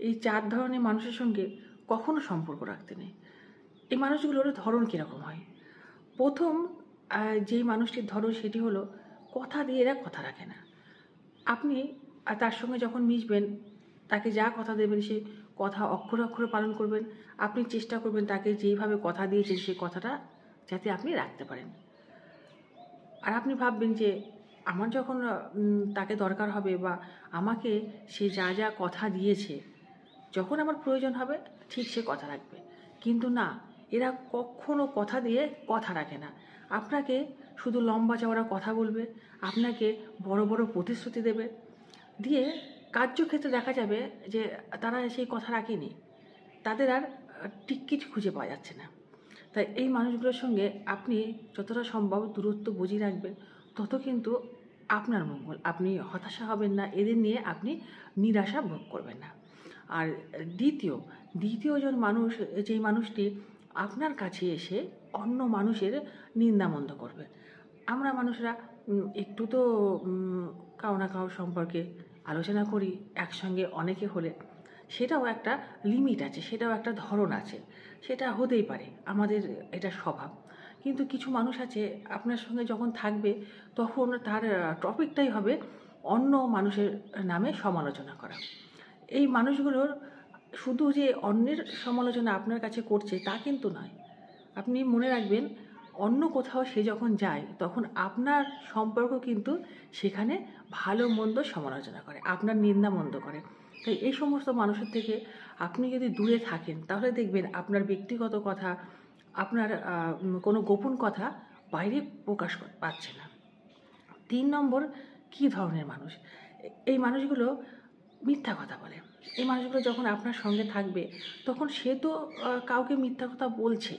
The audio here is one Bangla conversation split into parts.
এই 4 ধরনের মানুষের সঙ্গে কখনো সম্পর্ক রাখতে নেই। এই মানুষগুলোর ধরন কীরকম হয়? প্রথম যেই মানুষটির ধরন সেটি হলো কথা দিয়ে এরা কথা রাখে না। আপনি তার সঙ্গে যখন মিশবেন, তাকে যা কথা দেবেন সে কথা অক্ষরে অক্ষরে পালন করবেন। আপনি চেষ্টা করবেন তাকে যেইভাবে কথা দিয়েছেন সেই কথাটা যাতে আপনি রাখতে পারেন। আর আপনি ভাববেন যে আমার যখন তাকে দরকার হবে বা আমাকে সে যা যা কথা দিয়েছে, যখন আমার প্রয়োজন হবে ঠিক সে কথা রাখবে। কিন্তু না, এরা কখনো কথা দিয়ে কথা রাখে না। আপনাকে শুধু লম্বা চওড়া কথা বলবে, আপনাকে বড় বড় প্রতিশ্রুতি দেবে, দিয়ে কার্যক্ষেত্রে দেখা যাবে যে তারা সেই কথা রাখেনি। তাদের আর টিকিট খুঁজে পাওয়া যাচ্ছে না। তাই এই মানুষগুলোর সঙ্গে আপনি যতটা সম্ভব দূরত্ব বজিয়ে রাখবেন, তত কিন্তু আপনার মঙ্গল। আপনি হতাশা হবেন না, এদের নিয়ে আপনি নিরাশা ভোগ করবেন না। আর দ্বিতীয় জন মানুষ, যেই মানুষটি আপনার কাছে এসে অন্য মানুষের নিন্দামন্দ করবে। আমরা মানুষরা একটু তো কারো না কারো সম্পর্কে আলোচনা করি একসঙ্গে অনেকে হলে, সেটাও একটা লিমিট আছে, সেটাও একটা ধরন আছে, সেটা হতেই পারে, আমাদের এটা স্বভাব। কিন্তু কিছু মানুষ আছে আপনার সঙ্গে যখন থাকবে তখন তার টপিকটাই হবে অন্য মানুষের নামে সমালোচনা করা। এই মানুষগুলোর শুধু যে অন্যের সমালোচনা আপনার কাছে করছে তা কিন্তু নয়। আপনি মনে রাখবেন, অন্য কোথাও সে যখন যায় তখন আপনার সম্পর্ক কিন্তু সেখানে ভালো মন্দ সমালোচনা করে, আপনার নিন্দা মন্দ করে। তাই এই সমস্ত মানুষের থেকে আপনি যদি দূরে থাকেন তাহলে দেখবেন আপনার ব্যক্তিগত কথা, আপনার কোনো গোপন কথা বাইরে প্রকাশ পাচ্ছে না। 3 নম্বর, কী ধরনের মানুষ? এই মানুষগুলো মিথ্যা কথা বলে। এই মানুষগুলো যখন আপনার সঙ্গে থাকবে তখন সে তো কাউকে মিথ্যা কথা বলছে।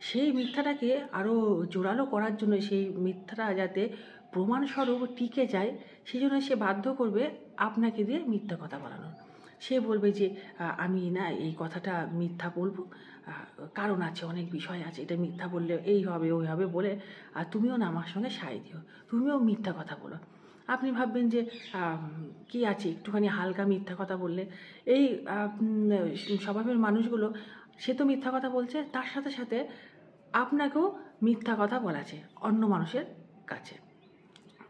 সেই মিথ্যাটাকে আরও জোরালো করার জন্য, সেই মিথ্যাটা যাতে প্রমাণস্বরূপ টিকে যায়, সেজন্য সে বাধ্য করবে আপনাকে দিয়ে মিথ্যা কথা বলানোর। সে বলবে যে আমি না এই কথাটা মিথ্যা বলবো, কারণ আছে, অনেক বিষয় আছে, এটা মিথ্যা বললে এই হবে ওই হবে বলে, আর তুমিও না আমার সঙ্গে সায় দিও, তুমিও মিথ্যা কথা বলো। আপনি ভাববেন যে কী আছে একটুখানি হালকা মিথ্যা কথা বললে। এই স্বভাবের মানুষগুলো, সে তো মিথ্যা কথা বলছে, তার সাথে সাথে আপনাকেও মিথ্যা কথা বলাছে অন্য মানুষের কাছে।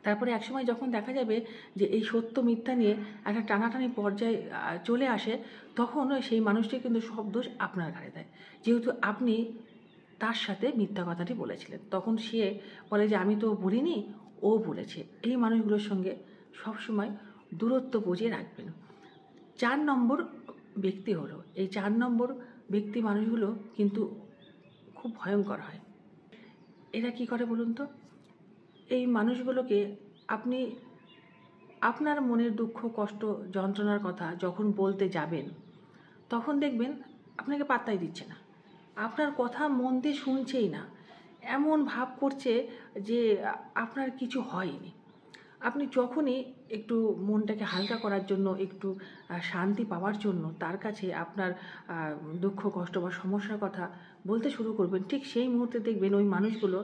তারপরে একসময় যখন দেখা যাবে যে এই সত্য মিথ্যা নিয়ে একটা টানাটানি পর্যায়ে চলে আসে, তখন সেই মানুষটি কিন্তু সব দোষ আপনার ঘাড়ে দেয়, যেহেতু আপনি তার সাথে মিথ্যা কথাটি বলেছিলেন। তখন সে বলে যে আমি তো বলিনি, ও বলেছে। এই মানুষগুলোর সঙ্গে সবসময় দূরত্ব বজিয়ে রাখবেন। 4 নম্বর ব্যক্তি হলো, এই 4 নম্বর ব্যক্তি মানুষগুলো কিন্তু খুব ভয়ঙ্কর হয়। এরা কি করে বলুন তো? এই মানুষগুলোকে আপনি আপনার মনের দুঃখ, কষ্ট, যন্ত্রণার কথা যখন বলতে যাবেন, তখন দেখবেন আপনাকে পাত্তাই দিচ্ছে না, আপনার কথা মন দিয়ে শুনছেই না, এমন ভাব করছে যে আপনার কিছু হয়নি। আপনি যখনই একটু মনটাকে হালকা করার জন্য, একটু শান্তি পাওয়ার জন্য তার কাছে আপনার দুঃখ, কষ্ট বা সমস্যার কথা বলতে শুরু করবেন, ঠিক সেই মুহূর্তে দেখবেন ওই মানুষগুলো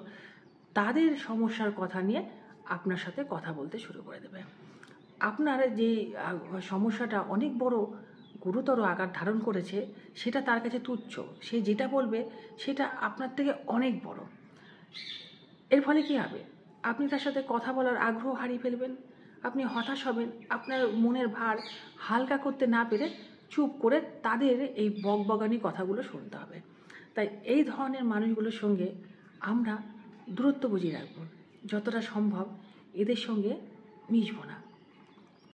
তাদের সমস্যার কথা নিয়ে আপনার সাথে কথা বলতে শুরু করে দেবে। আপনার যে সমস্যাটা অনেক বড় গুরুতর আকার ধারণ করেছে, সেটা তার কাছে তুচ্ছ। সে যেটা বলবে সেটা আপনার থেকে অনেক বড়। এর ফলে কী হবে? আপনি তার সাথে কথা বলার আগ্রহ হারিয়ে ফেলবেন, আপনি হতাশ হবেন, আপনার মনের ভার হালকা করতে না পেরে চুপ করে তাদের এই বকবকানি কথাগুলো শুনতে হবে। তাই এই ধরনের মানুষগুলোর সঙ্গে আমরা দূরত্ব বজিয়ে রাখব, যতটা সম্ভব এদের সঙ্গে মিশব না।